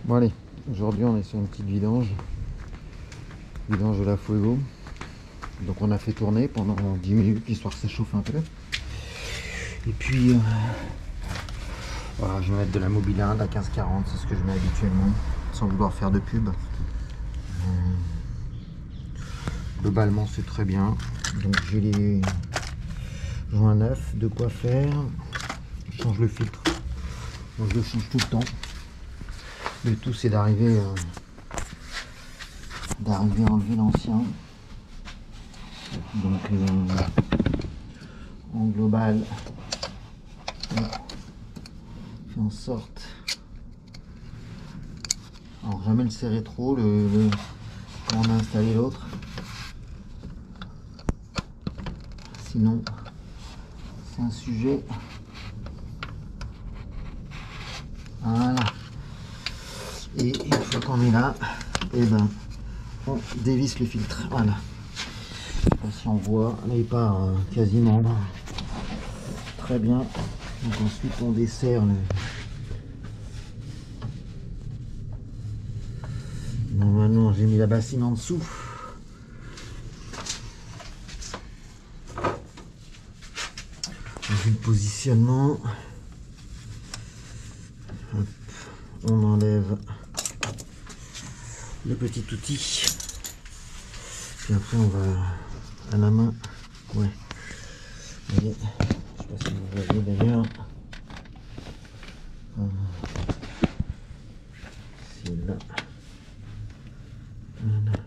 Bon allez, aujourd'hui on est sur une petite vidange de la Fuego. Donc on a fait tourner pendant 10 minutes, l'histoire s'échauffe un peu. Et puis voilà, je vais mettre de la Mobilinde à 15-40, c'est ce que je mets habituellement, sans vouloir faire de pub. Globalement c'est très bien. Donc j'ai les joints neufs, de quoi faire. Je change le filtre, donc je le change tout le temps. Le tout c'est d'arriver à enlever l'ancien. Donc en global, on fait en sorte, alors jamais le serrer trop quand on a installé l'autre, sinon c'est un sujet. Voilà. Et une fois qu'on est là, et ben on dévisse le filtre. Voilà. Je sais pas si on voit, là il part quasiment très bien. Donc ensuite on dessert le. Normalement j'ai mis la bassine en dessous. Donc le positionnement. Hop. On enlève le petit outil. Puis après on va à la main. Ouais. Et, je sais pas si vous voyez d'ailleurs. C'est là. Voilà.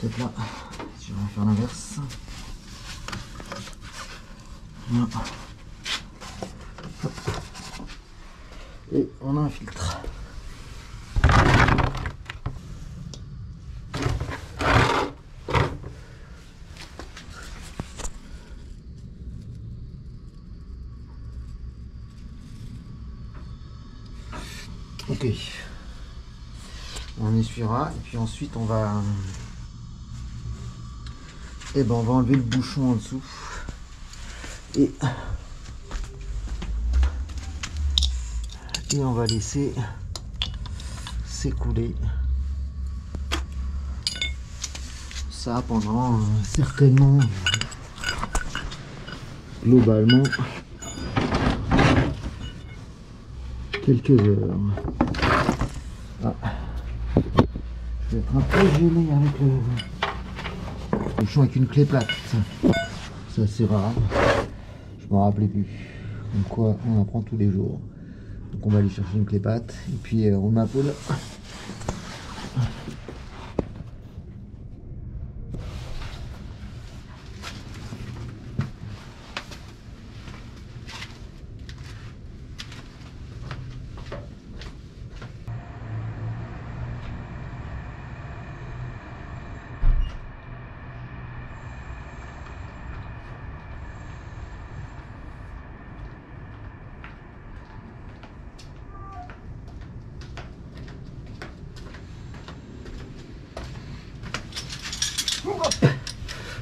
Peut-être là. Je vais faire l'inverse. Voilà. Et on a un filtre. Ok. On essuiera et puis ensuite on va on va enlever le bouchon en dessous et on va laisser s'écouler ça pendant certainement, globalement, quelques heures. Ah. Je vais être un peu gêné avec le bouchon avec une clé plate. Ça c'est rare. Je m'en rappelais plus. Comme quoi on en prend tous les jours. Donc on va aller chercher une clé patte et puis on m'appelle.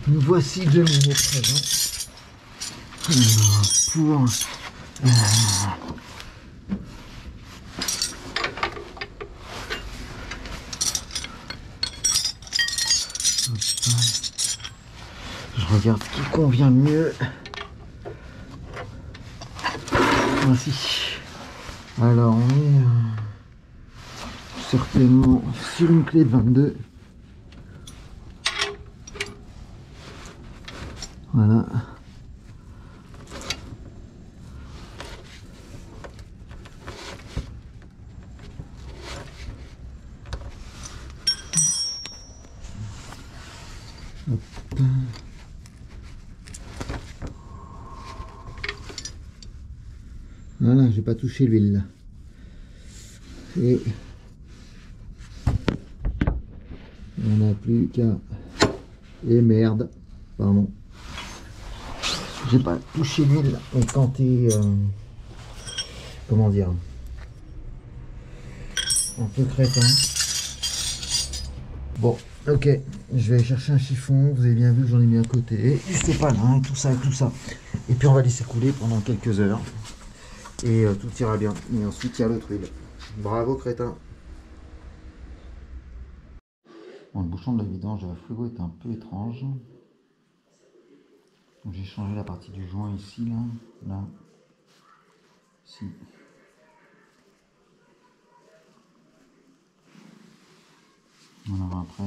Nous voici de nouveau présents pour je regarde ce qui convient le mieux. Ainsi. Alors on est certainement sur une clé de 22. Voilà. Hop. Voilà, j'ai pas touché l'huile. Et on n'a plus qu'à. Et merde, pardon. J'ai pas touché l'huile et tenté, comment dire, un peu crétin. Bon, ok, je vais chercher un chiffon. Vous avez bien vu que j'en ai mis à côté. Du sopalin et tout ça, et tout ça. Et puis on va laisser couler pendant quelques heures. et tout ira bien. Et ensuite il y a l'autre huile. Bravo crétin. Bon, le bouchon de la vidange de la frigo est un peu étrange. J'ai changé la partie du joint ici, là, ici. Alors après,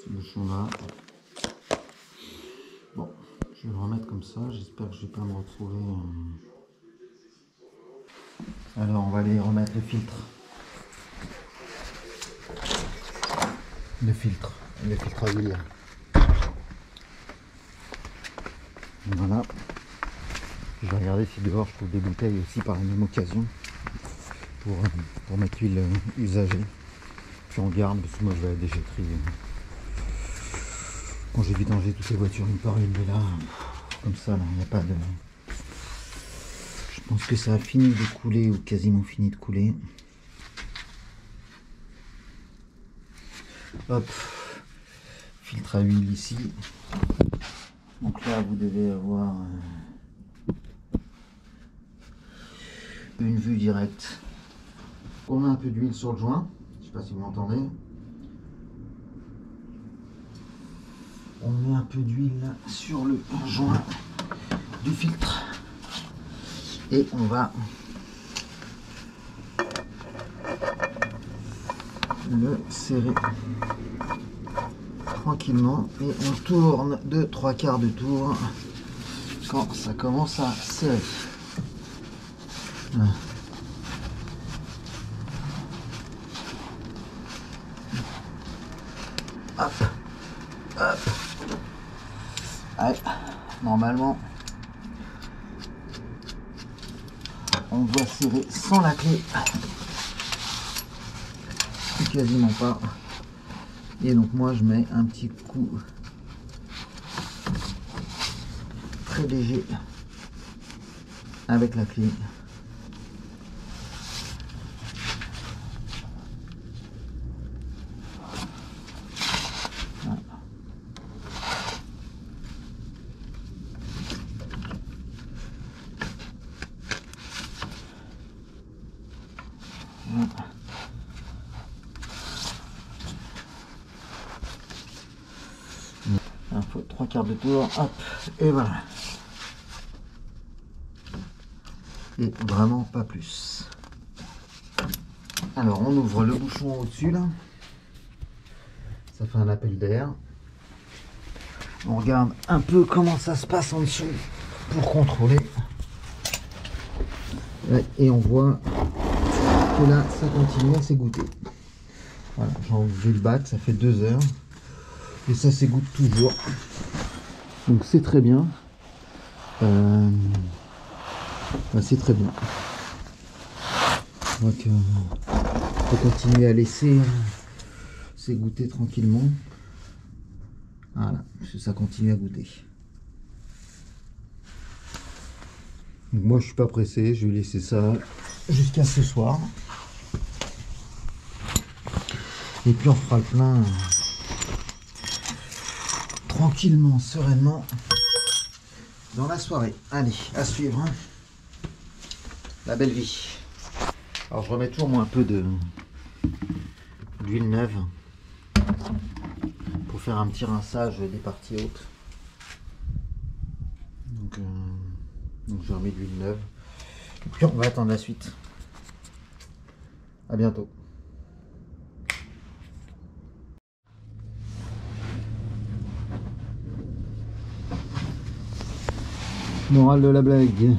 ce bouchon là. Bon, je vais le remettre comme ça. J'espère que je vais pas me retrouver. Alors on va aller remettre le filtre. Le filtre à huile. Voilà. Je vais regarder si dehors je trouve des bouteilles aussi par la même occasion pour mettre l'huile usagée. Puis on garde parce que moi je vais à la déchetterie. Quand j'ai vidangé toutes les voitures une par une, mais là, comme ça, là, il n'y a pas de. Je pense que ça a fini de couler ou quasiment fini de couler. Hop, filtre à huile ici. Donc là vous devez avoir une vue directe. On a un peu d'huile sur le joint, je ne sais pas si vous m'entendez. On met un peu d'huile sur le joint du filtre et on va le serrer tranquillement et on tourne de 3/4 de tour quand ça commence à serrer. Voilà. Hop, hop. Allez, normalement on doit serrer sans la clé, quasiment pas. Et donc moi je mets un petit coup très léger avec la clé. Voilà. Voilà. Il faut 3/4 de tour, hop, et voilà. Et vraiment pas plus. Alors on ouvre le bouchon au-dessus là. Ça fait un appel d'air. On regarde un peu comment ça se passe en dessous pour contrôler. Et on voit que là ça continue à s'égoutter. Voilà, j'ai enlevé le bac, ça fait 2 heures. Et ça s'égoutte toujours. Donc c'est très bien. C'est très bien. Donc faut continuer à laisser s'égoutter tranquillement. Voilà, parce que ça continue à goûter. Donc moi je suis pas pressé, je vais laisser ça jusqu'à ce soir. Et puis on fera le plein tranquillement, sereinement dans la soirée. Allez, à suivre. La belle vie. Alors je remets toujours moi un peu d'huile neuve pour faire un petit rinçage des parties hautes. Donc je remets de l'huile neuve. Et puis on va attendre la suite. À bientôt. Morale de la blague.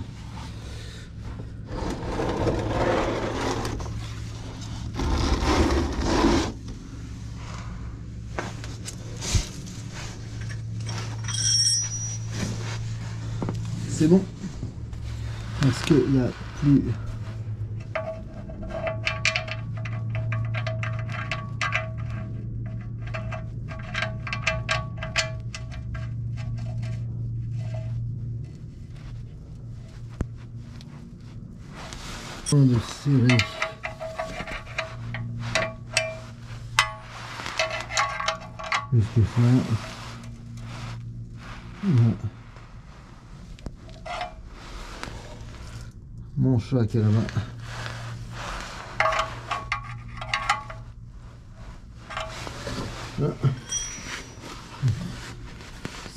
C'est bon. Est-ce qu'il n'y a plus... de serrer. Juste ça. Ouais. Mon chat qui est là-bas.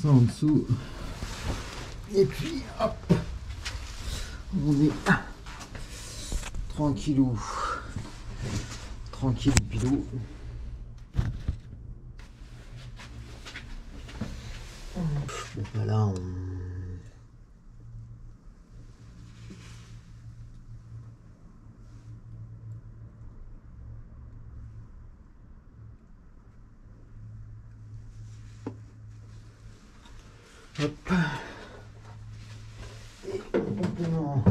Ça en dessous. Et puis hop, on est tranquillou. Tranquille pilou. Bon bah là on... Hop. Et complètement.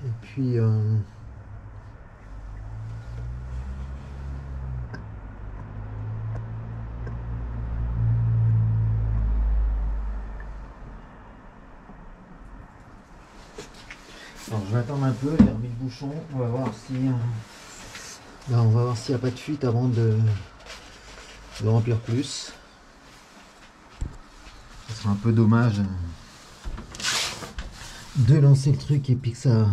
Et puis alors je vais attendre un peu, j'ai remis le bouchon, on va voir si là on va voir s'il n'y a pas de fuite avant de remplir plus. Ce sera un peu dommage de lancer le truc et puis que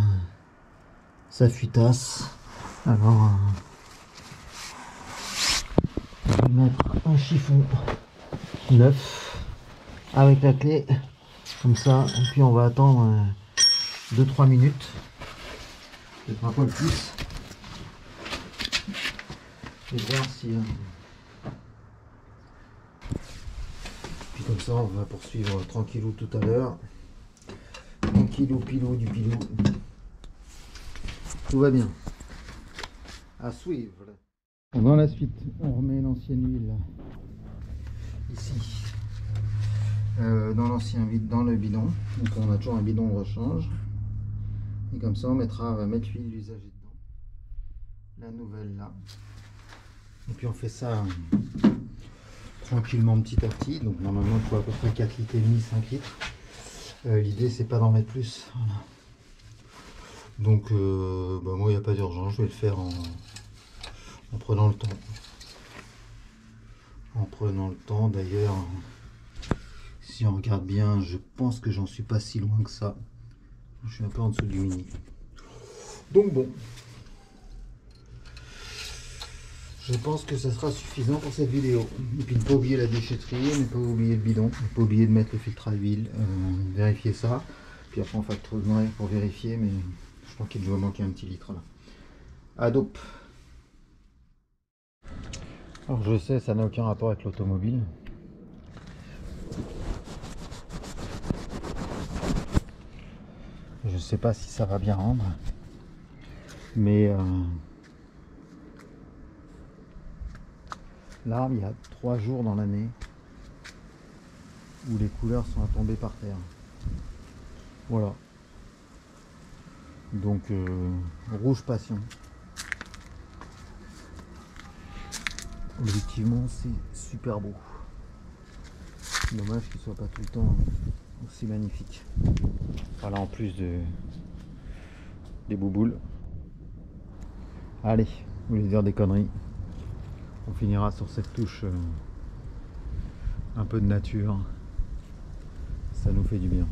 ça fuitasse. Alors je vais mettre un chiffon neuf avec la clé comme ça, et puis on va attendre 2-3 minutes, peut-être un peu plus, et voir si puis comme ça on va poursuivre tranquillou tout à l'heure, tranquillou pilou du pilou, tout va bien, à suivre. Dans la suite on remet l'ancienne huile ici dans l'ancien vide, dans le bidon, donc on a toujours un bidon de rechange. Et comme ça, on va mettre l'huile d'usagé dedans. La nouvelle là. Et puis on fait ça tranquillement petit à petit. Donc normalement, il faut à peu près 4 litres et demi, 5 litres. L'idée, c'est pas d'en mettre plus. Voilà. Donc bah, moi, il n'y a pas d'urgence. Je vais le faire en prenant le temps. En prenant le temps, d'ailleurs, si on regarde bien, je pense que j'en suis pas si loin que ça. Je suis un peu en dessous du mini. Donc bon, je pense que ça sera suffisant pour cette vidéo. Et puis ne pas oublier la déchetterie, ne pas oublier le bidon, ne pas oublier de mettre le filtre à huile, vérifier ça. Puis après on fait trop de noyer pour vérifier, mais je crois qu'il doit manquer un petit litre là. Adop. Alors je sais, ça n'a aucun rapport avec l'automobile. Je sais pas si ça va bien rendre, mais là il y a 3 jours dans l'année où les couleurs sont à tomber par terre. Voilà. Donc rouge passion. Objectivement c'est super beau. Dommage qu'il soit pas tout le temps aussi magnifique. Voilà, en plus des bouboules. Allez, vous voulez dire des conneries. On finira sur cette touche un peu de nature. Ça nous fait du bien.